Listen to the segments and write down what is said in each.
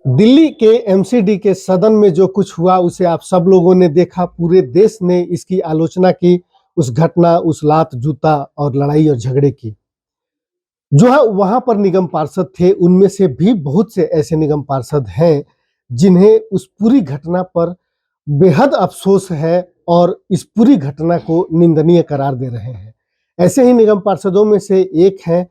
दिल्ली के एमसीडी के सदन में जो कुछ हुआ उसे आप सब लोगों ने देखा। पूरे देश ने इसकी आलोचना की, उस घटना, उस लात जूता और लड़ाई और झगड़े की। जो है वहां पर निगम पार्षद थे, उनमें से भी बहुत से ऐसे निगम पार्षद हैं जिन्हें उस पूरी घटना पर बेहद अफसोस है और इस पूरी घटना को निंदनीय करार दे रहे हैं। ऐसे ही निगम पार्षदों में से एक है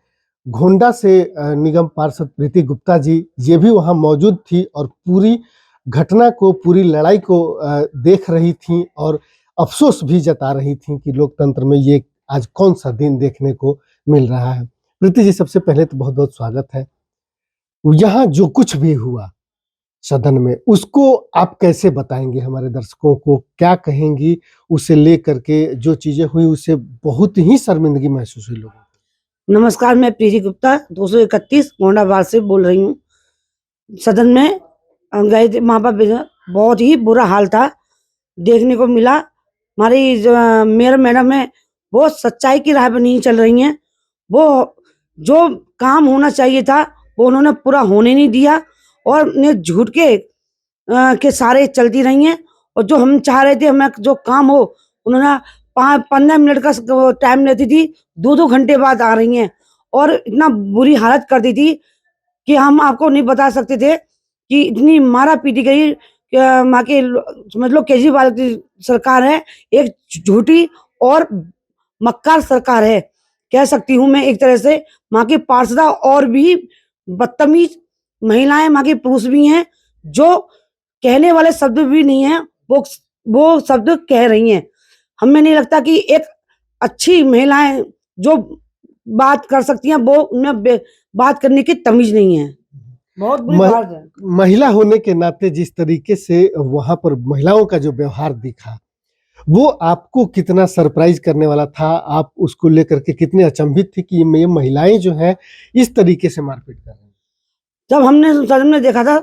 गोंडा से निगम पार्षद प्रीति गुप्ता जी। ये भी वहां मौजूद थी और पूरी घटना को, पूरी लड़ाई को देख रही थी और अफसोस भी जता रही थी कि लोकतंत्र में ये आज कौन सा दिन देखने को मिल रहा है। प्रीति जी, सबसे पहले तो बहुत बहुत स्वागत है। यहाँ जो कुछ भी हुआ सदन में, उसको आप कैसे बताएंगे हमारे दर्शकों को, क्या कहेंगी उसे लेकर के? जो चीजें हुई उससे बहुत ही शर्मिंदगी महसूस हुई लोगों को। नमस्कार, मैं प्रीति गुप्ता 231 गोंडा वार्ड से बोल रही हूँ। सदन में गए थे, वहाँ पर बहुत ही बुरा हाल था, देखने को मिला। हमारी मेयर मैडम है, वो सच्चाई की राह पर नहीं चल रही हैं। वो जो काम होना चाहिए था वो उन्होंने पूरा होने नहीं दिया और उन्हें झूठ के सारे चलती रही हैं। और जो हम चाह रहे थे हमें जो काम हो, उन्होंने 15 मिनट का टाइम लेती थी, 2-2 घंटे बाद आ रही हैं और इतना बुरी हालत कर दी थी कि हम आपको नहीं बता सकते थे कि इतनी मारा पीटी गई। माँ के समझ लो केजरीवाल की सरकार है, एक झूठी और मक्कार सरकार है, कह सकती हूँ मैं एक तरह से। माँ की पार्षदा और भी बदतमीज महिलाएं, माँ के पुरुष भी हैं जो कहने वाले शब्द भी नहीं है, वो शब्द कह रही हैं। हमें नहीं लगता कि एक अच्छी महिलाएं जो बात कर सकती हैं, वो उनमें बात करने की तमीज नहीं है। बहुत बुरी बात है। महिला होने के नाते जिस तरीके से वहां पर महिलाओं का जो व्यवहार दिखा, वो आपको कितना सरप्राइज करने वाला था? आप उसको लेकर के कितने अचंभित थी कि ये महिलाएं जो हैं इस तरीके से मारपीट कर रही हैं? जब हमने सदन में देखा था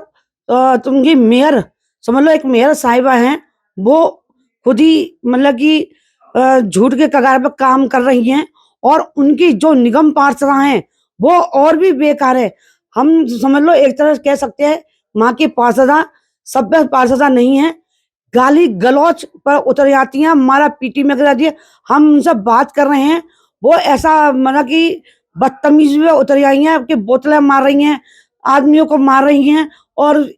तो उनकी मेयर, समझ लो एक मेयर साहिबा हैं, वो खुद ही मतलब कि झूठ के कगार पर काम कर रही हैं और उनकी जो निगम पार्षदा हैं वो और भी बेकार है। हम समझ लो एक तरह से कह सकते हैं माँ की पार्षदा सभ्य पार्षदा नहीं है, गाली गलौच पर उतर जाती हैं, मारा पीटी में कर जाती है। हम उनसे बात कर रहे हैं, वो ऐसा मतलब कि बदतमीजी में उतर आई हैं कि बोतलें मार रही हैं, आदमियों को मार रही हैं। और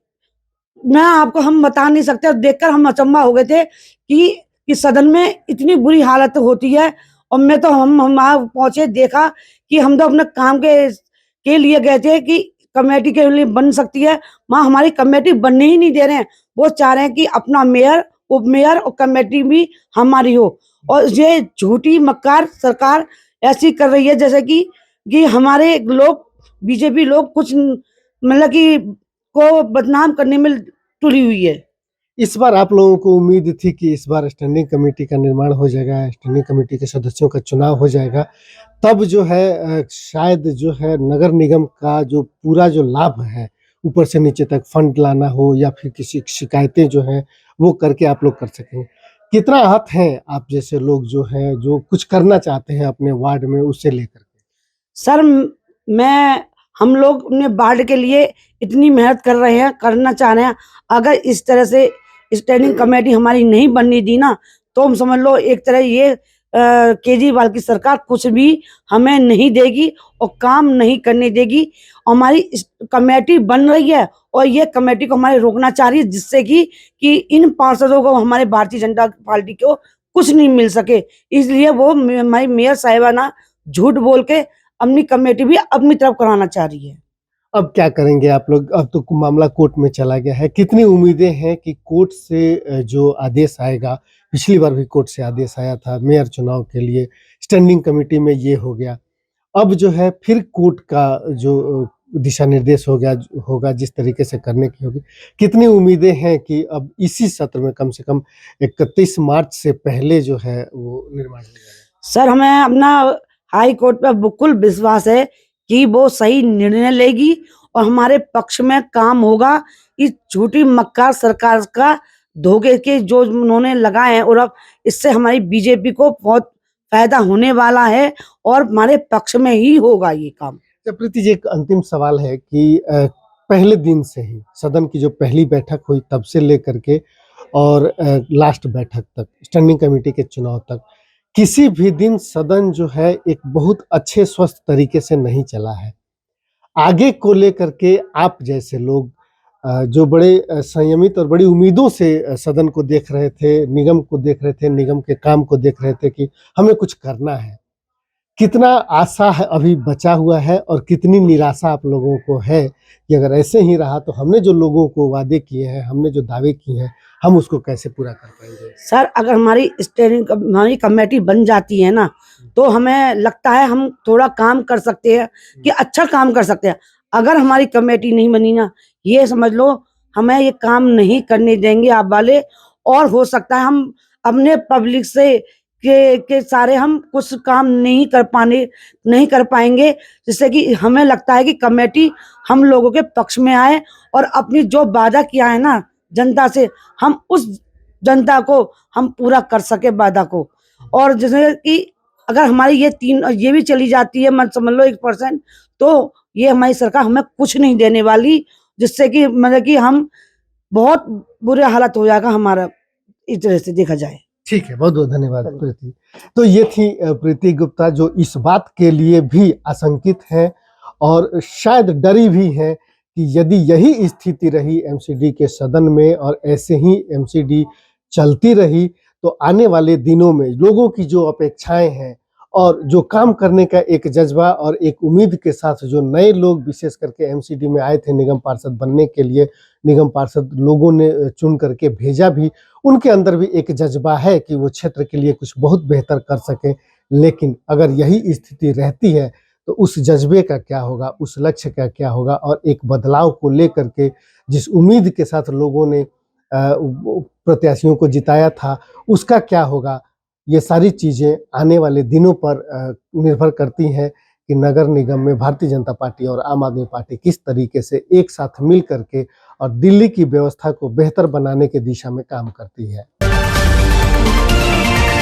मैं आपको हम बता नहीं सकते, देखकर हम अचंभा हो गए थे कि सदन में इतनी बुरी हालत होती है। और मैं तो हम वहाँ पहुंचे, देखा कि हम तो अपने काम के लिए गए थे कि कमेटी के लिए बन सकती है, वहाँ हमारी कमेटी बनने ही नहीं दे रहे हैं। वो चाह रहे हैं कि अपना मेयर, उप मेयर और कमेटी भी हमारी हो। और ये झूठी मक्कार सरकार ऐसी कर रही है जैसे कि हमारे लोग, बीजेपी लोग कुछ मतलब कि को बदनाम करने में तुली हुई है। इस बार आप लोगों को उम्मीद थी कि इस बार स्टैंडिंग कमेटी का निर्माण हो जाएगा, स्टैंडिंग कमेटी के सदस्यों का चुनाव हो जाएगा, तब जो है शायद जो है नगर निगम का जो पूरा जो लाभ है ऊपर से नीचे तक फंड लाना हो या फिर किसी शिकायतें जो हैं वो करके आप लोग कर सकें। कितना आहत हैं आप जैसे लोग जो हैं, जो कुछ करना चाहते हैं अपने वार्ड में, उससे लेकर के? सर, हम लोग अपने वार्ड के लिए इतनी मेहनत कर रहे हैं, करना चाह रहे हैं। अगर इस तरह से स्टैंडिंग कमेटी हमारी नहीं बनने दी ना, तो हम समझ लो एक तरह ये केजरीवाल की सरकार कुछ भी हमें नहीं देगी और काम नहीं करने देगी। हमारी कमेटी बन रही है और ये कमेटी को हमारे रोकना चाह रही है, जिससे कि इन पार्षदों को, हमारे भारतीय जनता पार्टी को कुछ नहीं मिल सके। इसलिए वो हमारी मेयर साहिबा ना झूठ बोल के अपनी कमेटी भी अपनी तरफ कराना चाह रही है। अब क्या करेंगे आप लोग? अब तो मामला कोर्ट में चला गया है। कितनी उम्मीदें हैं कि कोर्ट से जो आदेश आएगा, पिछली बार भी कोर्ट से आदेश आया था मेयर चुनाव के लिए, स्टैंडिंग कमेटी में ये हो गया, अब जो है फिर कोर्ट का जो दिशा निर्देश होगा जिस तरीके से करने की होगी, कितनी उम्मीदें हैं कि अब इसी सत्र में कम से कम 31 मार्च से पहले जो है वो निर्माण हो जाएगा? सर, हमें अपना हाई कोर्ट पर बिल्कुल विश्वास है कि वो सही निर्णय लेगी और हमारे पक्ष में काम होगा। इस झूठी मक्कार सरकार का धोखे के जो उन्होंने लगाए हैं, और अब इससे हमारी बीजेपी को बहुत फायदा होने वाला है और हमारे पक्ष में ही होगा ये काम। प्रीति जी, एक अंतिम सवाल है कि पहले दिन से ही सदन की जो पहली बैठक हुई तब से लेकर के और लास्ट बैठक तक, स्टैंडिंग कमेटी के चुनाव तक, किसी भी दिन सदन जो है एक बहुत अच्छे स्वस्थ तरीके से नहीं चला है। आगे को लेकर के आप जैसे लोग जो बड़े संयमित और बड़ी उम्मीदों से सदन को देख रहे थे, निगम को देख रहे थे, निगम के काम को देख रहे थे कि हमें कुछ करना है। कितना आशा है अभी बचा हुआ है और कितनी निराशा आप लोगों को है कि अगर ऐसे ही रहा तो हमने जो लोगों को वादे किए हैं, हमने जो दावे किए हैं, हम उसको कैसे पूरा कर पाएंगे? सर अगर हमारी कमेटी बन जाती है ना, तो हमें लगता है हम थोड़ा काम कर सकते हैं कि अच्छा काम कर सकते हैं। अगर हमारी कमेटी नहीं बनी ना, ये समझ लो हमें ये काम नहीं करने देंगे आप वाले, और हो सकता है हम अपने पब्लिक से के सारे हम कुछ काम नहीं कर पाएंगे, जिससे कि हमें लगता है कि कमेटी हम लोगों के पक्ष में आए और अपनी जो वादा किया है ना जनता से, हम उस जनता को हम पूरा कर सके वादा को। और जैसे कि अगर हमारी ये भी चली जाती है, मत समझ लो 1%, तो ये हमारी सरकार हमें कुछ नहीं देने वाली, जिससे कि मतलब कि हम बहुत बुरे हालत हो जाएगा हमारा, इस तरह से देखा जाए। ठीक है, बहुत-बहुत धन्यवाद प्रीति। तो ये थी प्रीति गुप्ता जो इस बात के लिए भी आशंकित हैं और शायद डरी भी हैं कि यदि यही स्थिति रही एमसीडी के सदन में और ऐसे ही एमसीडी चलती रही तो आने वाले दिनों में लोगों की जो अपेक्षाएं हैं और जो काम करने का एक जज्बा और एक उम्मीद के साथ जो नए लोग विशेष करके एमसीडी में आए थे निगम पार्षद बनने के लिए, निगम पार्षद लोगों ने चुन करके भेजा भी, उनके अंदर भी एक जज्बा है कि वो क्षेत्र के लिए कुछ बहुत बेहतर कर सकें। लेकिन अगर यही स्थिति रहती है तो उस जज्बे का क्या होगा, उस लक्ष्य का क्या होगा और एक बदलाव को लेकर के जिस उम्मीद के साथ लोगों ने प्रत्याशियों को जिताया था उसका क्या होगा, ये सारी चीज़ें आने वाले दिनों पर निर्भर करती हैं कि नगर निगम में भारतीय जनता पार्टी और आम आदमी पार्टी किस तरीके से एक साथ मिल करके और दिल्ली की व्यवस्था को बेहतर बनाने की दिशा में काम करती है।